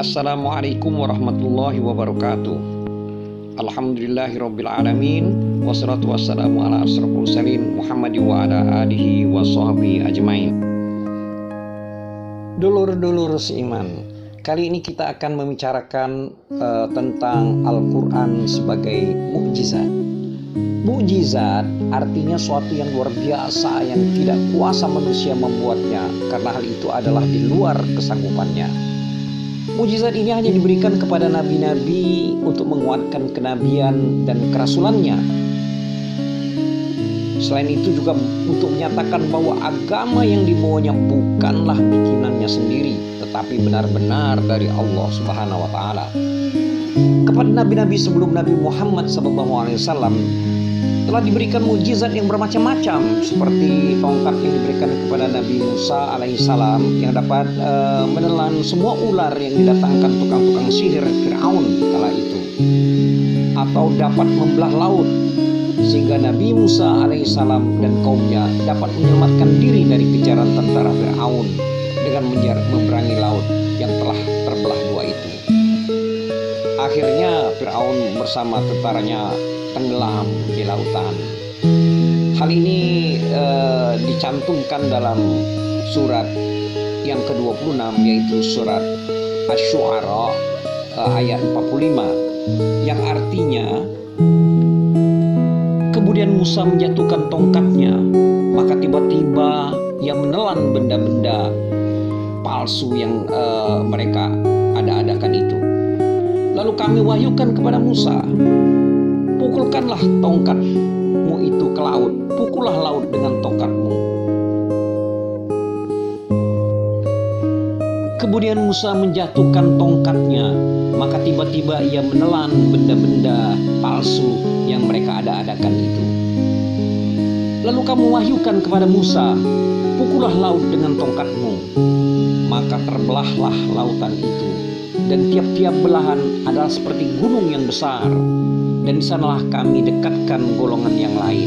Assalamualaikum warahmatullahi wabarakatuh. Alhamdulillahirabbil alamin, wassalatu wassalamu ala asyrofil mursalin Muhammad wa ala alihi wa sahbihi ajmain. Dulur-dulur seiman, kali ini kita akan membicarakan tentang Al-Quran sebagai mukjizat. Mukjizat artinya suatu yang luar biasa yang tidak kuasa manusia membuatnya, karena hal itu adalah di luar kesanggupannya. Mukjizat ini hanya diberikan kepada nabi-nabi untuk menguatkan kenabian dan kerasulannya. Selain itu juga untuk menyatakan bahwa agama yang dibawanya bukanlah bikinannya sendiri, tetapi benar-benar dari Allah Subhanahu wa Ta'ala. Kepada nabi-nabi sebelum Nabi Muhammad SAW telah diberikan mukjizat yang bermacam-macam, seperti tongkat yang diberikan kepada Nabi Musa alaihissalam yang dapat menelan semua ular yang didatangkan tukang-tukang sihir Fir'aun kala itu, atau dapat membelah laut sehingga Nabi Musa alaihissalam dan kaumnya dapat menyelamatkan diri dari kejaran tentara Fir'aun dengan memberangi laut yang telah terbelah dua itu. Akhirnya Fir'aun bersama tentaranya tenggelam di lautan. Hal ini dicantumkan dalam surat yang ke-26, yaitu surat Asy-Syu'ara ayat 45, yang artinya kemudian Musa menjatuhkan tongkatnya, maka tiba-tiba ia menelan benda-benda palsu yang mereka ada-adakan itu. Lalu kami wahyukan kepada Musa, pukulkanlah tongkatmu itu ke laut, pukullah laut dengan tongkatmu. Kemudian Musa menjatuhkan tongkatnya, maka tiba-tiba ia menelan benda-benda palsu yang mereka ada-adakan itu. Lalu kamu wahyukan kepada Musa, pukullah laut dengan tongkatmu, maka terbelahlah lautan itu, dan tiap-tiap belahan adalah seperti gunung yang besar, dan di sanalah kami dekatkan golongan yang lain.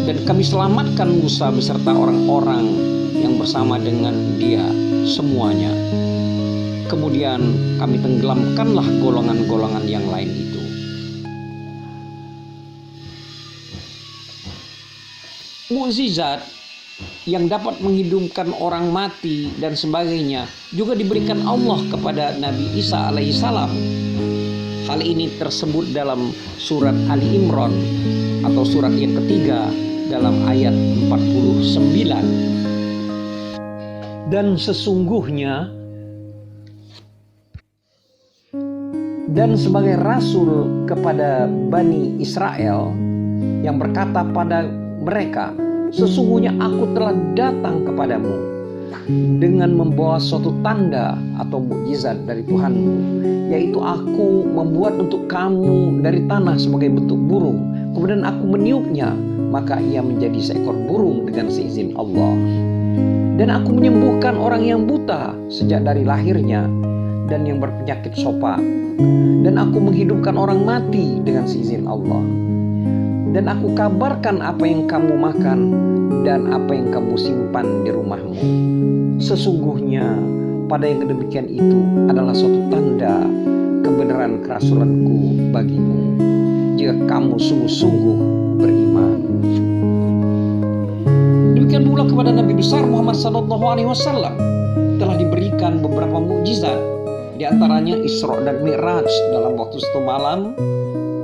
Dan kami selamatkan Musa beserta orang-orang yang bersama dengan dia semuanya. Kemudian kami tenggelamkanlah golongan-golongan yang lain itu. Mukjizat yang dapat menghidupkan orang mati dan sebagainya juga diberikan Allah kepada Nabi Isa alaihissalam. Hal ini tersebut dalam surat Ali Imran atau surat yang ketiga dalam ayat 49. Dan sesungguhnya dan sebagai rasul kepada Bani Israel yang berkata pada mereka, sesungguhnya aku telah datang kepadamu dengan membawa suatu tanda atau mukjizat dari Tuhanmu, yaitu aku membuat untuk kamu dari tanah sebagai bentuk burung, kemudian aku meniupnya, maka ia menjadi seekor burung dengan seizin Allah. Dan aku menyembuhkan orang yang buta sejak dari lahirnya dan yang berpenyakit sopak, dan aku menghidupkan orang mati dengan seizin Allah. Dan aku kabarkan apa yang kamu makan dan apa yang kamu simpan di rumahmu. Sesungguhnya pada yang demikian itu adalah suatu tanda kebenaran kerasulanku bagimu, jika kamu sungguh-sungguh beriman. Demikian pula kepada Nabi besar Muhammad SAW telah diberikan beberapa mukjizat, di antaranya Isra dan Mi'raj dalam waktu satu malam,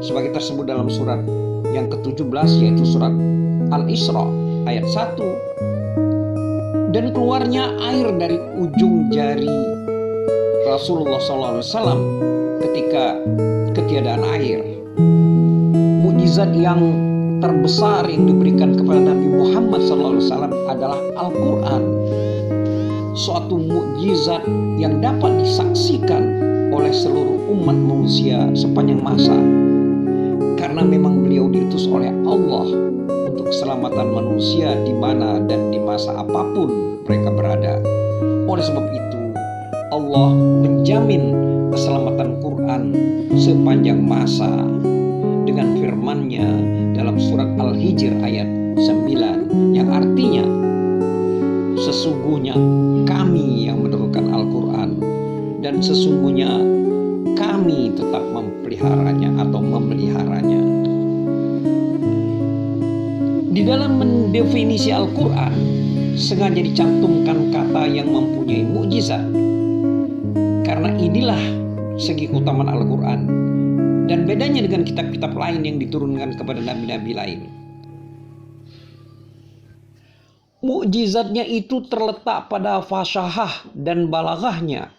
sebagai tersebut dalam surat yang ke-17, yaitu surat Al-Isra ayat 1. Dan keluarnya air dari ujung jari Rasulullah SAW ketika ketiadaan air. Mukjizat yang terbesar yang diberikan kepada Nabi Muhammad SAW adalah Al-Quran, suatu mukjizat yang dapat disaksikan oleh seluruh umat manusia sepanjang masa, karena memang beliau diutus oleh Allah untuk keselamatan manusia di mana dan di masa apapun mereka berada. Oleh sebab itu, Allah menjamin keselamatan Quran sepanjang masa dengan firman-Nya dalam surat Al-Hijr ayat 9, yang artinya sesungguhnya kami yang menurunkan Al-Quran dan sesungguhnya kami tetap mempeliharanya atau memeliharanya. Di dalam mendefinisi Al-Quran sengaja dicantumkan kata yang mempunyai mukjizat, karena inilah segi keutamaan Al-Quran dan bedanya dengan kitab-kitab lain yang diturunkan kepada nabi-nabi lain. Mukjizatnya itu terletak pada fasyahah dan balaghahnya,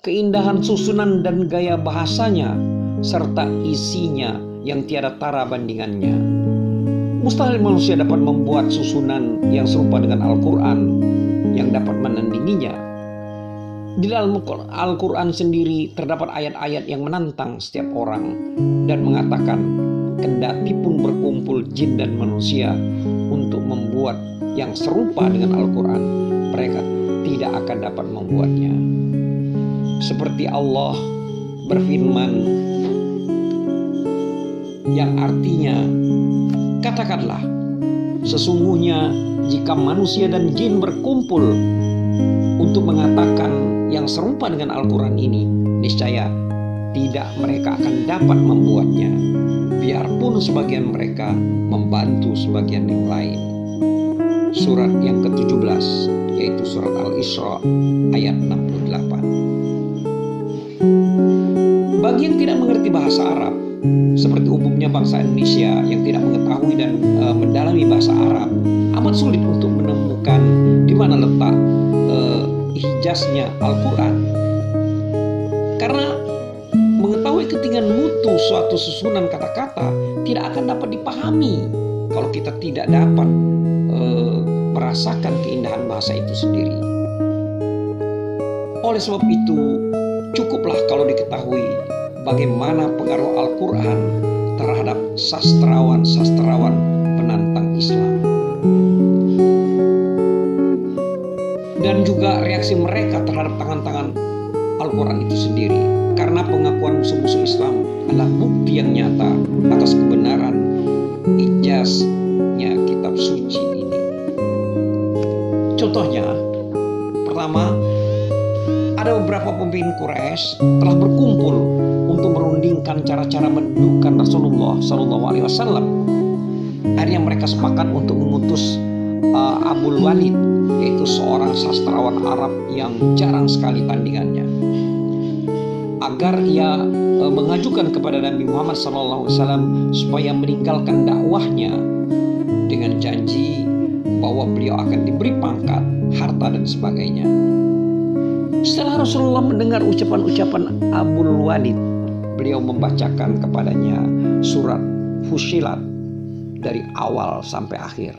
keindahan susunan dan gaya bahasanya, serta isinya yang tiada tara bandingannya. Mustahil manusia dapat membuat susunan yang serupa dengan Al-Quran yang dapat menandinginya. Di dalam Al-Quran sendiri terdapat ayat-ayat yang menantang setiap orang dan mengatakan, kendati pun berkumpul jin dan manusia untuk membuat yang serupa dengan Al-Quran, mereka tidak akan dapat membuatnya. Seperti Allah berfirman yang artinya, katakanlah, sesungguhnya jika manusia dan jin berkumpul untuk mengatakan yang serupa dengan Al-Quran ini, niscaya tidak mereka akan dapat membuatnya, biarpun sebagian mereka membantu sebagian yang lain. Surat yang ke-17, yaitu surat Al-Isra ayat 68. Bagi yang tidak mengerti bahasa Arab, seperti umumnya bangsa Indonesia yang tidak mengetahui dan mendalami bahasa Arab, amat sulit untuk menemukan di mana letak hijaznya Al-Quran. Karena mengetahui ketinggian mutu suatu susunan kata-kata tidak akan dapat dipahami kalau kita tidak dapat merasakan keindahan bahasa itu sendiri. Oleh sebab itu, cukuplah kalau diketahui bagaimana pengaruh Al-Quran terhadap sastrawan-sastrawan penantang Islam, dan juga reaksi mereka terhadap tangan-tangan Al-Quran itu sendiri. Karena pengakuan musuh-musuh Islam adalah bukti yang nyata atas kebenaran ijaznya kitab suci ini. Contohnya, pertama, ada beberapa pemimpin Quraisy telah berkumpul untuk merundingkan cara-cara mendudukkan Rasulullah SAW. Akhirnya mereka sepakat untuk mengutus Abul Walid, yaitu seorang sastrawan Arab yang jarang sekali tandingannya, agar ia mengajukan kepada Nabi Muhammad SAW supaya meninggalkan dakwahnya dengan janji bahwa beliau akan diberi pangkat, harta, dan sebagainya. Setelah Rasulullah mendengar ucapan-ucapan Abul Walid, beliau membacakan kepadanya surat Fussilat dari awal sampai akhir.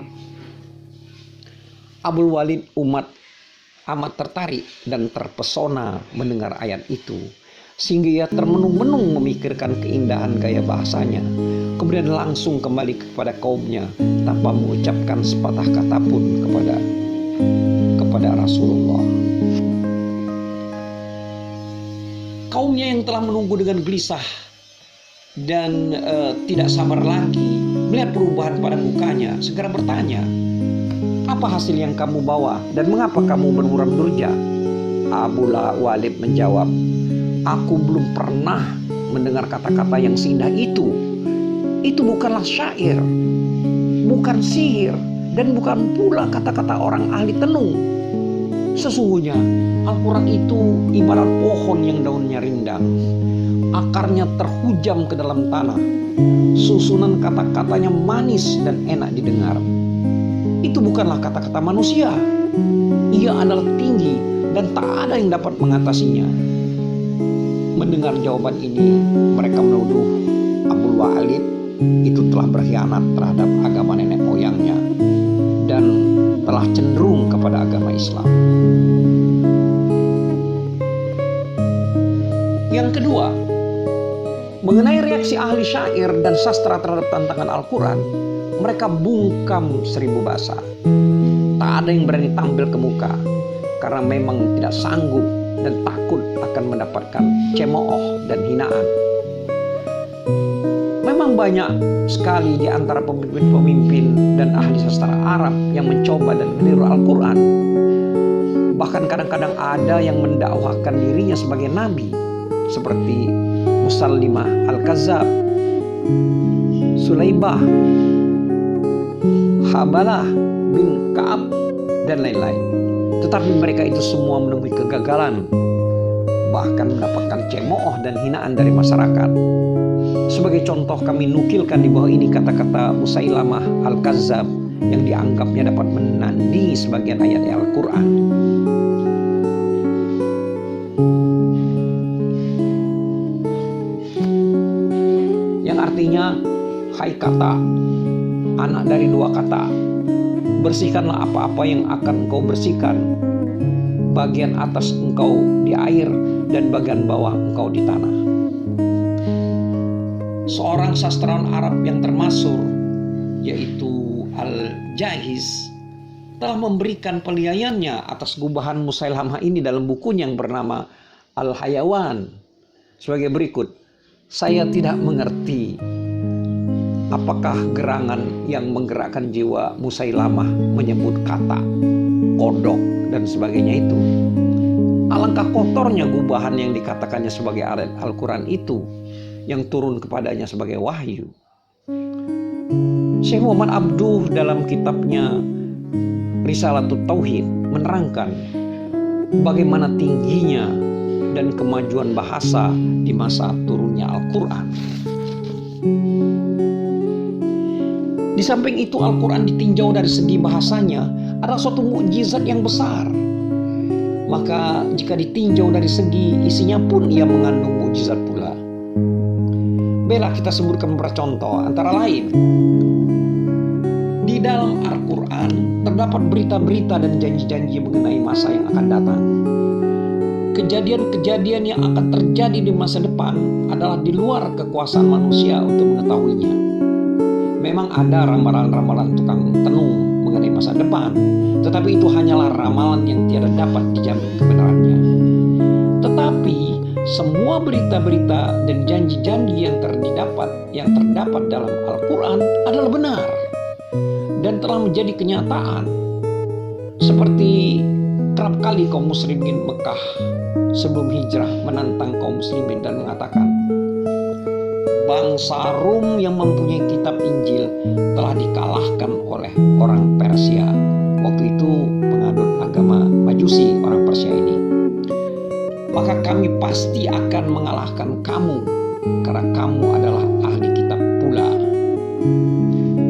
Abul Walid amat tertarik dan terpesona mendengar ayat itu, sehingga ia termenung-menung memikirkan keindahan gaya bahasanya. Kemudian langsung kembali kepada kaumnya tanpa mengucapkan sepatah kata pun kepada Rasulullah. Kaumnya yang telah menunggu dengan gelisah dan tidak sabar lagi melihat perubahan pada mukanya, segera bertanya, "Apa hasil yang kamu bawa dan mengapa kamu bermuram durja?" Abul Walid menjawab, "Aku belum pernah mendengar kata-kata yang seindah itu. Itu bukanlah syair, bukan sihir, dan bukan pula kata-kata orang ahli tenung. Sesungguhnya Al-Quran itu ibarat pohon yang daunnya rindang, akarnya terhujam ke dalam tanah, susunan kata-katanya manis dan enak didengar. Itu bukanlah kata-kata manusia. Ia adalah tinggi dan tak ada yang dapat mengatasinya." Mendengar jawaban ini, mereka menuduh Abul Walid itu telah berkhianat terhadap agama nenek moyangnya dan telah cenderung kepada agama Islam. Yang kedua, mengenai reaksi ahli syair dan sastra terhadap tantangan Al-Quran, mereka bungkam 1000 bahasa. Tak ada yang berani tampil ke muka karena memang tidak sanggup dan takut akan mendapatkan cemooh dan hinaan. Memang banyak sekali di antara pemimpin-pemimpin dan ahli sastra Arab yang mencoba dan meniru Al-Quran. Bahkan kadang-kadang ada yang mendakwakan dirinya sebagai nabi, seperti Musailamah Al-Kadzab, Sulaibah, Habalah bin Ka'ab, dan lain-lain. Tetapi mereka itu semua menemui kegagalan, bahkan mendapatkan cemooh dan hinaan dari masyarakat. Sebagai contoh, kami nukilkan di bawah ini kata-kata Musailamah Al-Kadzab yang dianggapnya dapat menandingi sebagian ayat Al-Quran. Yang artinya, hai kata, anak dari dua kata, bersihkanlah apa-apa yang akan engkau bersihkan. Bagian atas engkau di air dan bagian bawah engkau di tanah. Seorang sastrawan Arab yang termasyhur, yaitu Al-Jahiz, telah memberikan penilaiannya atas gubahan Musailamah ini dalam bukunya yang bernama Al-Hayawan sebagai berikut. Saya tidak mengerti apakah gerangan yang menggerakkan jiwa Musailamah menyebut kata, kodok, dan sebagainya itu. Alangkah kotornya gubahan yang dikatakannya sebagai ayat Al-Quran itu, yang turun kepadanya sebagai wahyu. Syekh Muhammad Abduh dalam kitabnya Risalatut Tauhid menerangkan bagaimana tingginya dan kemajuan bahasa di masa turunnya Al-Quran. Di samping itu, Al-Quran ditinjau dari segi bahasanya adalah suatu mukjizat yang besar. Maka jika ditinjau dari segi isinya pun ia mengandung mukjizat pula. Bela kita sebutkan beberapa contoh, antara lain di dalam Al-Quran terdapat berita-berita dan janji-janji mengenai masa yang akan datang. Kejadian-kejadian yang akan terjadi di masa depan adalah di luar kekuasaan manusia untuk mengetahuinya. Memang ada ramalan-ramalan tukang tenung mengenai masa depan, tetapi itu hanyalah ramalan yang tiada dapat dijamin kebenarannya. Tetapi semua berita-berita dan janji-janji yang terdapat dalam Al-Quran adalah benar dan telah menjadi kenyataan. Seperti kerap kali kaum muslimin Mekah sebelum hijrah menantang kaum muslimin dan mengatakan, bangsa Rum yang mempunyai kitab Injil telah dikalahkan oleh orang Persia. Waktu itu penganut agama Majusi orang Persia ini. Maka kami pasti akan mengalahkan kamu karena kamu adalah ahli kitab pula.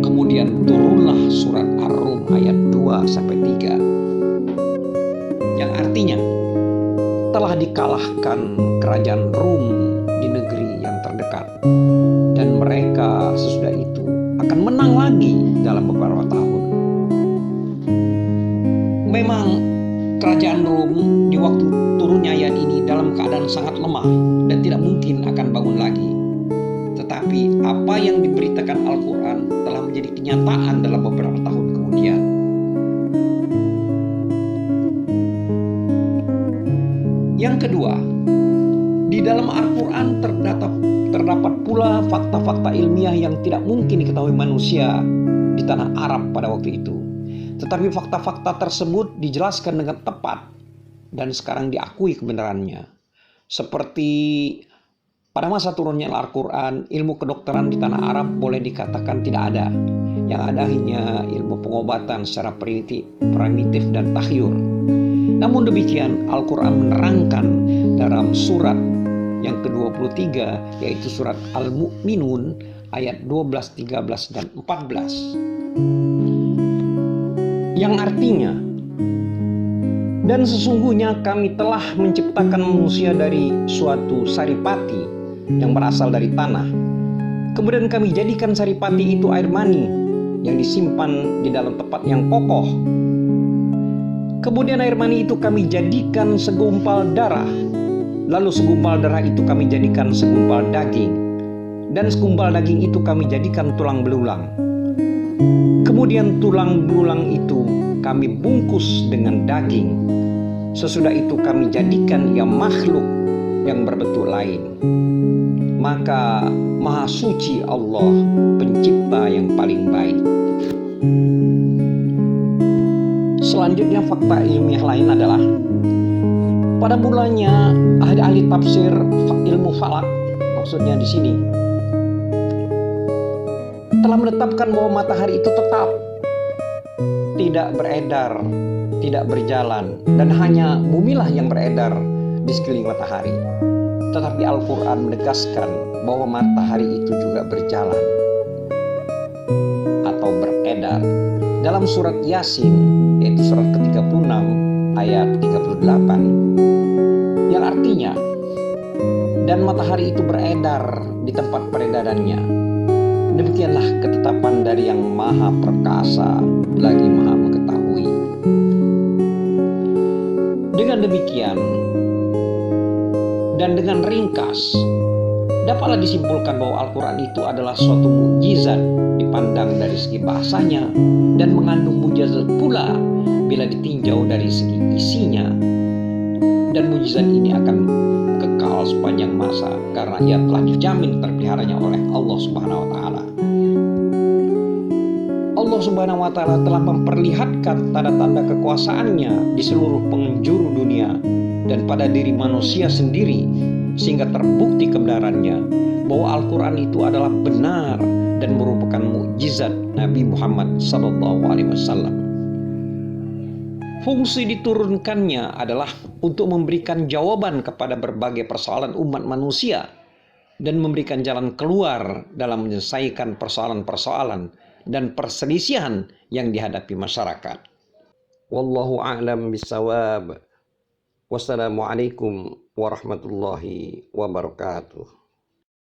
Kemudian turunlah surat Ar-Rum ayat 2-3 yang artinya telah dikalahkan kerajaan Rum di negeri yang terdekat, dan mereka sesudah itu akan menang lagi dalam beberapa tahun. Memang kerajaan Rum di waktu turunnya ayat ini dalam keadaan sangat lemah dan tidak mungkin akan bangun lagi. Tetapi apa yang diberitakan Al-Quran telah menjadi kenyataan dalam beberapa tahun kemudian. Yang kedua, di dalam Al-Quran terdapat pula fakta-fakta ilmiah yang tidak mungkin diketahui manusia di tanah Arab pada waktu itu. Tetapi fakta-fakta tersebut dijelaskan dengan tepat dan sekarang diakui kebenarannya. Seperti pada masa turunnya Al-Quran, ilmu kedokteran di tanah Arab boleh dikatakan tidak ada. Yang ada hanya ilmu pengobatan secara primitif dan tahyur. Namun demikian, Al-Quran menerangkan dalam surat yang ke-23, yaitu surat Al-Mu'minun ayat 12, 13, dan 14. Yang artinya, dan sesungguhnya kami telah menciptakan manusia dari suatu saripati yang berasal dari tanah. Kemudian kami jadikan saripati itu air mani yang disimpan di dalam tempat yang kokoh. Kemudian air mani itu kami jadikan segumpal darah. Lalu segumpal darah itu kami jadikan segumpal daging. Dan segumpal daging itu kami jadikan tulang belulang. Kemudian tulang belulang itu kami bungkus dengan daging. Sesudah itu kami jadikan ia makhluk yang berbentuk lain. Maka Maha Suci Allah, pencipta yang paling baik. Selanjutnya fakta ilmiah lain adalah pada mulanya ahli-ahli tafsir ilmu falak, maksudnya di sini, telah menetapkan bahwa matahari itu tetap tidak beredar, tidak berjalan, dan hanya bumilah yang beredar di sekeliling matahari. Tetapi Al-Quran menegaskan bahwa matahari itu juga berjalan atau beredar. Dalam surat Yasin, yaitu surat ke-36 ayat 38, yang artinya, dan matahari itu beredar di tempat peredarannya. Demikianlah ketetapan dari yang maha perkasa lagi maha mengetahui. Dengan demikian, dan dengan ringkas, dapatlah disimpulkan bahwa Al-Quran itu adalah suatu mukjizat dipandang dari segi bahasanya, dan mengandung mukjizat pula bila ditinjau dari segi isinya. Dan mukjizat ini akan kekal sepanjang masa karena ia telah dijamin terpeliharanya oleh Allah Subhanahu wa taala. Allah Subhanahu wa taala telah memperlihatkan tanda-tanda kekuasaannya di seluruh penjuru dunia dan pada diri manusia sendiri, sehingga terbukti kebenarannya bahwa Al-Quran itu adalah benar dan merupakan mukjizat Nabi Muhammad SAW. Fungsi diturunkannya adalah untuk memberikan jawaban kepada berbagai persoalan umat manusia dan memberikan jalan keluar dalam menyelesaikan persoalan-persoalan dan perselisihan yang dihadapi masyarakat. Wallahu a'lam bishawab. Wassalamualaikum warahmatullahi wabarakatuh.